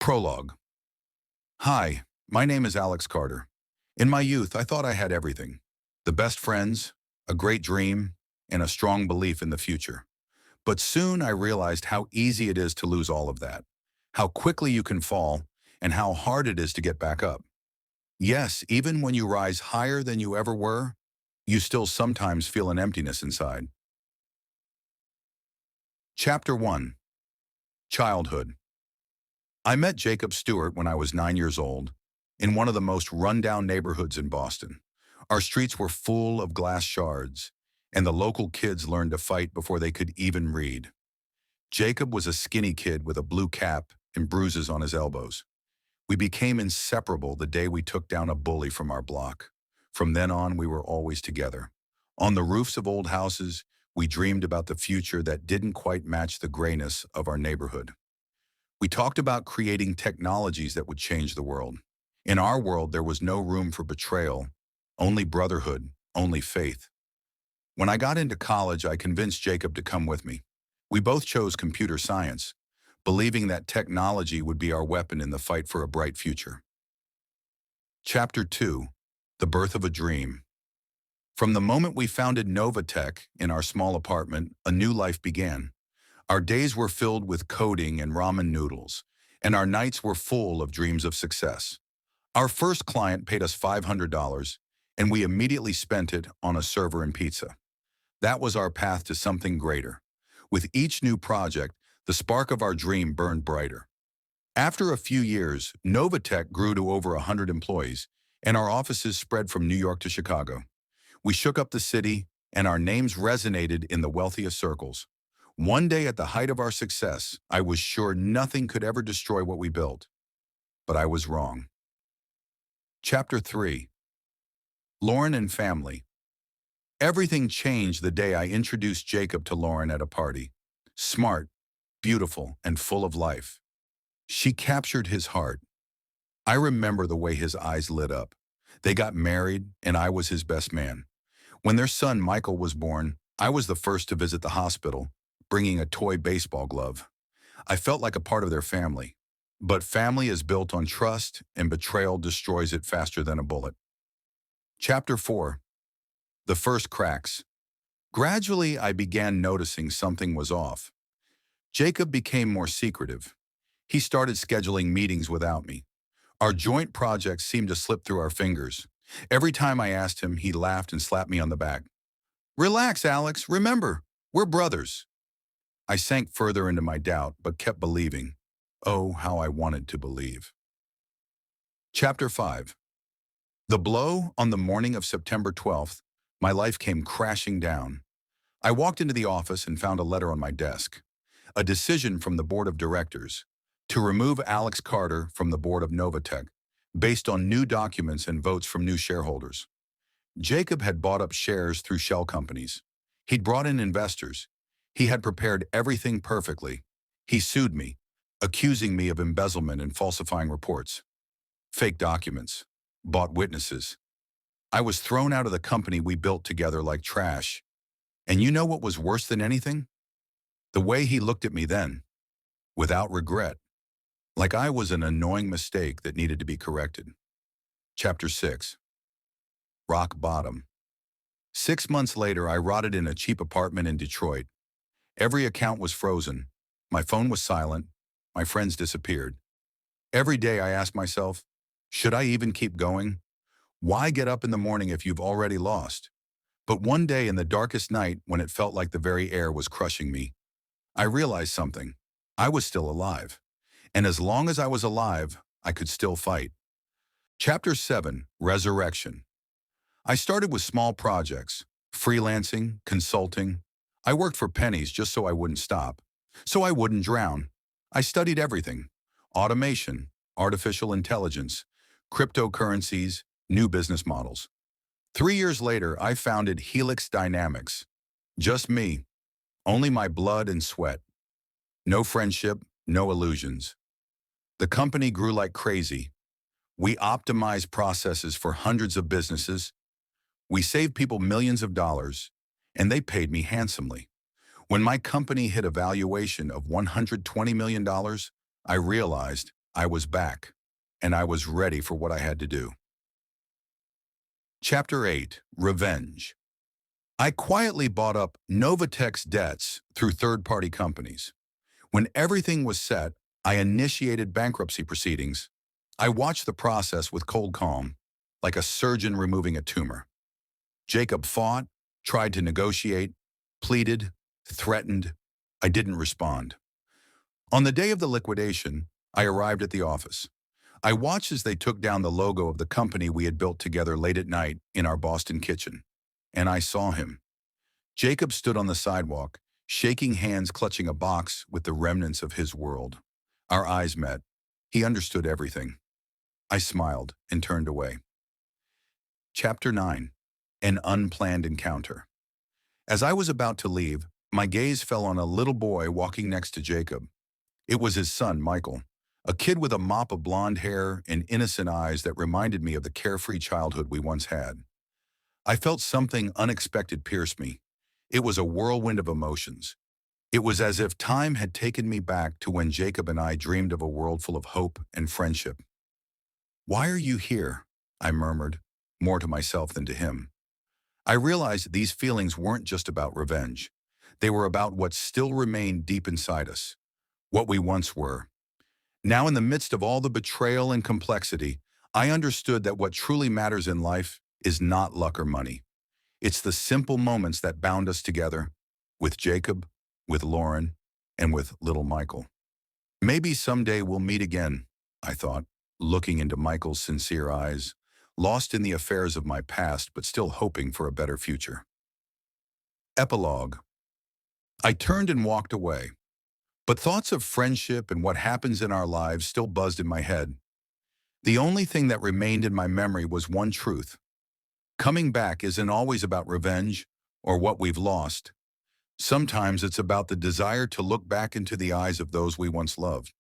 Prologue. Hi, my name is Alex Carter. In my youth, I thought I had everything. The best friends, a great dream, and a strong belief in the future. But soon I realized how easy it is to lose all of that, how quickly you can fall, and how hard it is to get back up. Yes, even when you rise higher than you ever were, you still sometimes feel an emptiness inside. Chapter 1. Childhood. I met Jacob Stewart when I was 9 years old, in one of the most rundown neighborhoods in Boston. Our streets were full of glass shards, and the local kids learned to fight before they could even read. Jacob was a skinny kid with a blue cap and bruises on his elbows. We became inseparable the day we took down a bully from our block. From then on, we were always together. On the roofs of old houses, we dreamed about the future that didn't quite match the grayness of our neighborhood. We talked about creating technologies that would change the world. In our world, there was no room for betrayal, only brotherhood, only faith. When I got into college, I convinced Jacob to come with me. We both chose computer science, believing that technology would be our weapon in the fight for a bright future. Chapter 2. The Birth of a Dream. From the moment we founded Novatech in our small apartment, a new life began. Our days were filled with coding and ramen noodles, and our nights were full of dreams of success. Our first client paid us $500, and we immediately spent it on a server and pizza. That was our path to something greater. With each new project, the spark of our dream burned brighter. After a few years, Novatech grew to over 100 employees, and our offices spread from New York to Chicago. We shook up the city, and our names resonated in the wealthiest circles. One day at the height of our success, I was sure nothing could ever destroy what we built. But I was wrong. Chapter 3. Lauren and Family. Everything changed the day I introduced Jacob to Lauren at a party. Smart, beautiful, and full of life. She captured his heart. I remember the way his eyes lit up. They got married, and I was his best man. When their son Michael was born, I was the first to visit the hospital, bringing a toy baseball glove. I felt like a part of their family. But family is built on trust, and betrayal destroys it faster than a bullet. Chapter 4. The First Cracks. Gradually, I began noticing something was off. Jacob became more secretive. He started scheduling meetings without me. Our joint projects seemed to slip through our fingers. Every time I asked him, he laughed and slapped me on the back. "Relax, Alex. Remember, we're brothers." I sank further into my doubt, but kept believing. Oh, how I wanted to believe. Chapter 5. The blow. On the morning of September 12th, my life came crashing down. I walked into the office and found a letter on my desk. A decision from the board of directors to remove Alex Carter from the board of Novatech based on new documents and votes from new shareholders. Jacob had bought up shares through shell companies. He'd brought in investors. He had prepared everything perfectly. He sued me, accusing me of embezzlement and falsifying reports. Fake documents. Bought witnesses. I was thrown out of the company we built together like trash. And you know what was worse than anything? The way he looked at me then. Without regret. Like I was an annoying mistake that needed to be corrected. Chapter 6. Rock bottom. 6 months later, I rotted in a cheap apartment in Detroit. Every account was frozen. My phone was silent. My friends disappeared. Every day I asked myself, should I even keep going? Why get up in the morning if you've already lost? But one day in the darkest night, when it felt like the very air was crushing me, I realized something. I was still alive. And as long as I was alive, I could still fight. Chapter 7. Resurrection. I started with small projects, freelancing, consulting. I worked for pennies just so I wouldn't stop, so I wouldn't drown. I studied everything: automation, artificial intelligence, cryptocurrencies, new business models. 3 years later, I founded Helix Dynamics. Just me, only my blood and sweat. No friendship, no illusions. The company grew like crazy. We optimized processes for hundreds of businesses. We saved people millions of dollars, and they paid me handsomely. When my company hit a valuation of $120 million, I realized I was back, and I was ready for what I had to do. Chapter 8, Revenge. I quietly bought up Novatech's debts through third-party companies. When everything was set, I initiated bankruptcy proceedings. I watched the process with cold calm, like a surgeon removing a tumor. Jacob fought, tried to negotiate, pleaded, threatened. I didn't respond. On the day of the liquidation, I arrived at the office. I watched as they took down the logo of the company we had built together late at night in our Boston kitchen. And I saw him. Jacob stood on the sidewalk, shaking hands, clutching a box with the remnants of his world. Our eyes met. He understood everything. I smiled and turned away. Chapter 9. An Unplanned Encounter. As I was about to leave, my gaze fell on a little boy walking next to Jacob. It was his son, Michael, a kid with a mop of blonde hair and innocent eyes that reminded me of the carefree childhood we once had. I felt something unexpected pierce me. It was a whirlwind of emotions. It was as if time had taken me back to when Jacob and I dreamed of a world full of hope and friendship. "Why are you here?" I murmured, more to myself than to him. I realized these feelings weren't just about revenge. They were about what still remained deep inside us, what we once were. Now, in the midst of all the betrayal and complexity, I understood that what truly matters in life is not luck or money. It's the simple moments that bound us together, with Jacob, with Lauren, and with little Michael. Maybe someday we'll meet again, I thought, looking into Michael's sincere eyes, lost in the affairs of my past but still hoping for a better future. Epilogue. I turned and walked away, but thoughts of friendship and what happens in our lives still buzzed in my head. The only thing that remained in my memory was one truth. Coming back isn't always about revenge or what we've lost. Sometimes it's about the desire to look back into the eyes of those we once loved.